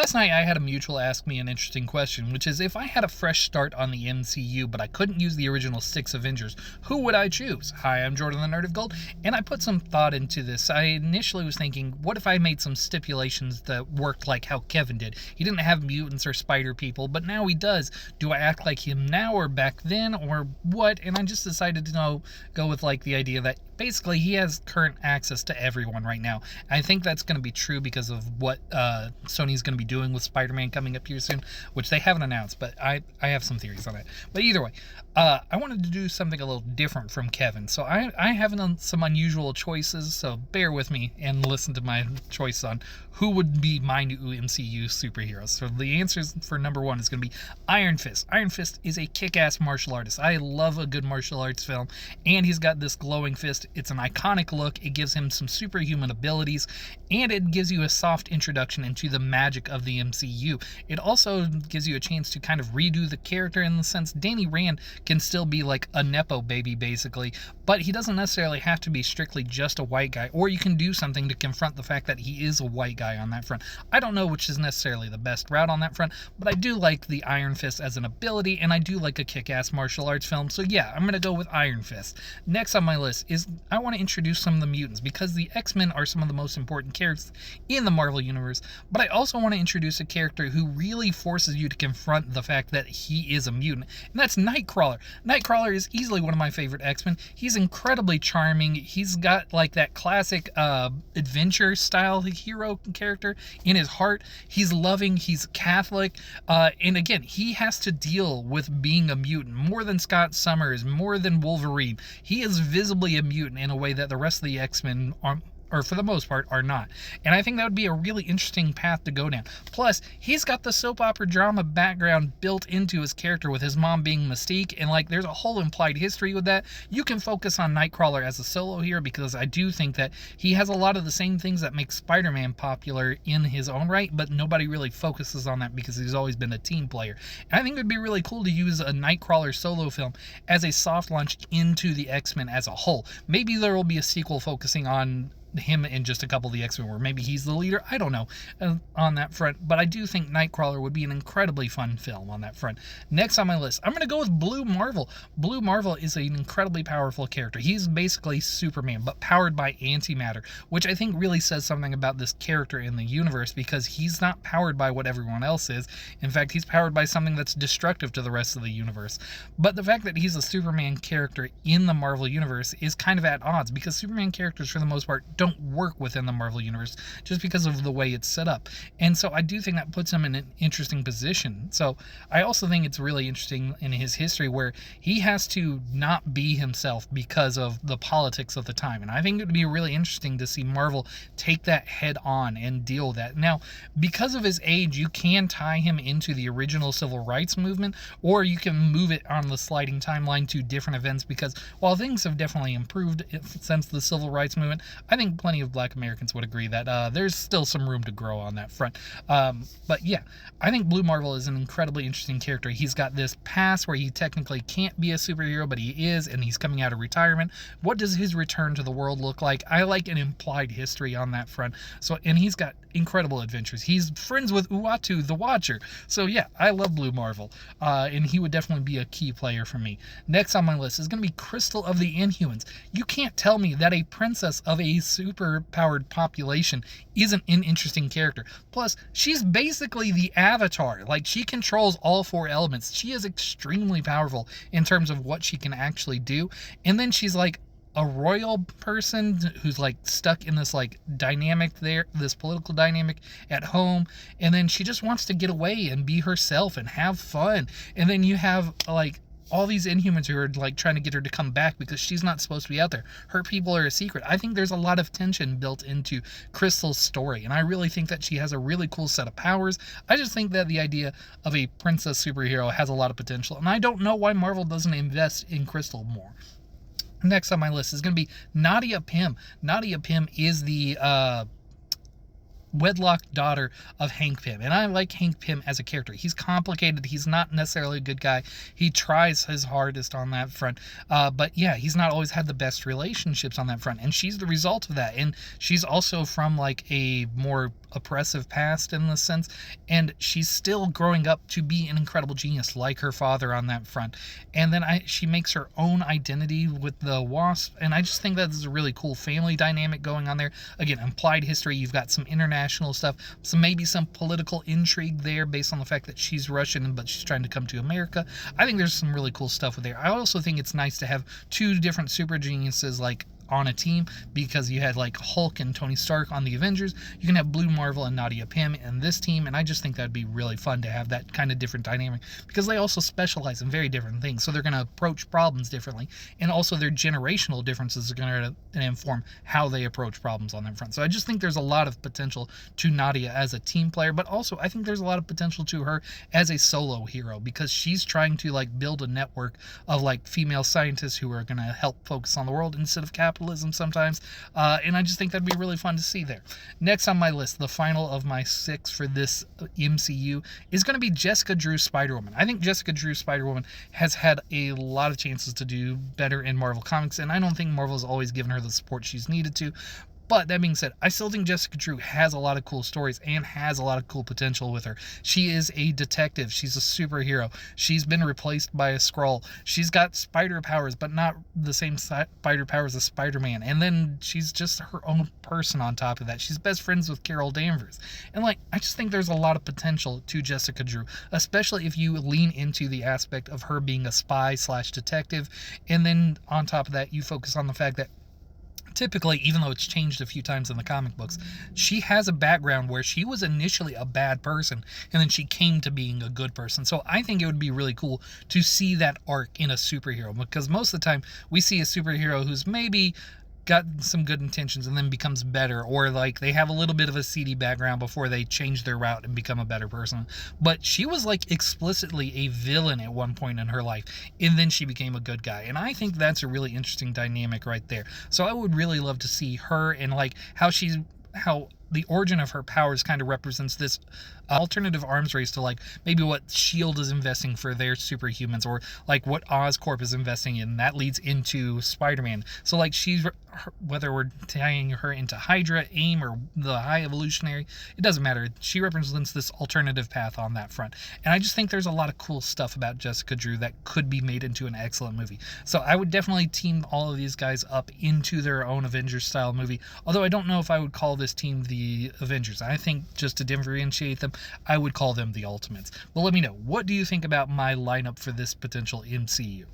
Last night I had a mutual ask me an interesting question, which is if I had a fresh start on the MCU, but I couldn't use the original 6 Avengers, who would I choose? Hi, I'm Jordan the Nerd of Gold, and I put some thought into this. I initially was thinking, what if I made some stipulations that worked like how Kevin did? He didn't have mutants or spider people, but now he does. Do I act like him now or back then, or what? And I just decided to go with like the idea that basically he has current access to everyone right now. I think that's going to be true because of what Sony's going to be doing with Spider-Man coming up here soon, which they haven't announced, but I have some theories on it. But either way, I wanted to do something a little different from Kevin, so I have some unusual choices, so bear with me and listen to my choice on who would be my new MCU superheroes. So the answers for number one is going to be Iron Fist. Iron Fist is a kick-ass martial artist. I love a good martial arts film, and he's got this glowing fist. It's an iconic look. It gives him some superhuman abilities, and it gives you a soft introduction into the magic of the MCU. It also gives you a chance to kind of redo the character in the sense Danny Rand can still be like a Nepo baby, basically, but he doesn't necessarily have to be strictly just a white guy, or you can do something to confront the fact that he is a white guy on that front. I don't know which is necessarily the best route on that front, but I do like the Iron Fist as an ability, and I do like a kick-ass martial arts film, so yeah, I'm going to go with Iron Fist. Next on my list is I want to introduce some of the mutants, because the X-Men are some of the most important characters in the Marvel Universe, but I also want to introduce a character who really forces you to confront the fact that he is a mutant, and that's Nightcrawler. Nightcrawler is easily one of my favorite X-Men. He's incredibly charming. He's got like that classic adventure style hero character in his heart. He's loving, he's Catholic, and again, he has to deal with being a mutant more than Scott Summers, more than Wolverine. He is visibly a mutant in a way that the rest of the X-Men are, or for the most part, are not. And I think that would be a really interesting path to go down. Plus, he's got the soap opera drama background built into his character with his mom being Mystique, and like there's a whole implied history with that. You can focus on Nightcrawler as a solo here because I do think that he has a lot of the same things that make Spider-Man popular in his own right, but nobody really focuses on that because he's always been a team player. And I think it would be really cool to use a Nightcrawler solo film as a soft launch into the X-Men as a whole. Maybe there will be a sequel focusing on him and just a couple of the X-Men where maybe he's the leader. I don't know on that front, but I do think Nightcrawler would be an incredibly fun film on that front. Next on my list, I'm going to go with Blue Marvel. Blue Marvel is an incredibly powerful character. He's basically Superman, but powered by antimatter, which I think really says something about this character in the universe because he's not powered by what everyone else is. In fact, he's powered by something that's destructive to the rest of the universe. But the fact that he's a Superman character in the Marvel universe is kind of at odds because Superman characters, for the most part, don't work within the Marvel universe just because of the way it's set up. And so I do think that puts him in an interesting position. So I also think it's really interesting in his history where he has to not be himself because of the politics of the time. And I think it would be really interesting to see Marvel take that head on and deal with that. Now, because of his age, you can tie him into the original civil rights movement, or you can move it on the sliding timeline to different events because while things have definitely improved since the civil rights movement, I think plenty of Black Americans would agree that there's still some room to grow on that front. But yeah, I think Blue Marvel is an incredibly interesting character. He's got this past where he technically can't be a superhero, but he is, and he's coming out of retirement. What does his return to the world look like? I like an implied history on that front. So, and he's got incredible adventures. He's friends with Uatu the Watcher. So yeah, I love Blue Marvel, and he would definitely be a key player for me. Next on my list is going to be Crystal of the Inhumans. You can't tell me that a princess of a super-powered population isn't an interesting character. Plus, she's basically the Avatar. Like, she controls all 4 elements. She is extremely powerful in terms of what she can actually do. And then she's like a royal person who's like stuck in this like dynamic there, this political dynamic at home, and then she just wants to get away and be herself and have fun. And then you have like all these Inhumans who are like trying to get her to come back because she's not supposed to be out there. Her people are a secret. I think there's a lot of tension built into Crystal's story, and I really think that she has a really cool set of powers. I just think that the idea of a princess superhero has a lot of potential, and I don't know why Marvel doesn't invest in Crystal more. Next on my list is going to be Nadia Pym. Nadia Pym is the wedlock daughter of Hank Pym. And I like Hank Pym as a character. He's complicated. He's not necessarily a good guy. He tries his hardest on that front. But yeah, he's not always had the best relationships on that front. And she's the result of that. And she's also from like a more oppressive past in the sense. And she's still growing up to be an incredible genius like her father on that front. And then she makes her own identity with the Wasp. And I just think that is a really cool family dynamic going on there. Again, implied history. You've got some international stuff, maybe some political intrigue there based on the fact that she's Russian but she's trying to come to America. I think there's some really cool stuff with there. I also think it's nice to have two different super geniuses like on a team, because you had like Hulk and Tony Stark on the Avengers. You can have Blue Marvel and Nadia Pym in this team, and I just think that'd be really fun to have that kind of different dynamic, because they also specialize in very different things, so they're going to approach problems differently, and also their generational differences are going to inform how they approach problems on that front. So I just think there's a lot of potential to Nadia as a team player, but also I think there's a lot of potential to her as a solo hero, because she's trying to like build a network of like female scientists who are going to help focus on the world instead of capitalism sometimes, and I just think that'd be really fun to see there. Next on my list, the final of my 6 for this MCU, is going to be Jessica Drew Spider-Woman. I think Jessica Drew Spider-Woman has had a lot of chances to do better in Marvel Comics, and I don't think Marvel's always given her the support she's needed to. But that being said, I still think Jessica Drew has a lot of cool stories and has a lot of cool potential with her. She is a detective. She's a superhero. She's been replaced by a Skrull. She's got spider powers, but not the same spider powers as Spider-Man. And then she's just her own person on top of that. She's best friends with Carol Danvers. And like, I just think there's a lot of potential to Jessica Drew, especially if you lean into the aspect of her being a spy / detective. And then on top of that, you focus on the fact that typically, even though it's changed a few times in the comic books, she has a background where she was initially a bad person and then she came to being a good person. So I think it would be really cool to see that arc in a superhero, because most of the time we see a superhero who's maybe got some good intentions and then becomes better, or like they have a little bit of a seedy background before they change their route and become a better person. But she was like explicitly a villain at one point in her life, and then she became a good guy, and I think that's a really interesting dynamic right there. So I would really love to see her, and like how the origin of her powers kind of represents this alternative arms race to like maybe what S.H.I.E.L.D. is investing for their superhumans, or like what Oscorp is investing in. That leads into Spider-Man. So like whether we're tying her into Hydra, AIM, or the High Evolutionary, it doesn't matter. She represents this alternative path on that front. And I just think there's a lot of cool stuff about Jessica Drew that could be made into an excellent movie. So I would definitely team all of these guys up into their own Avengers style movie. Although I don't know if I would call this team the Avengers. I think just to differentiate them, I would call them the Ultimates. But let me know, what do you think about my lineup for this potential MCU?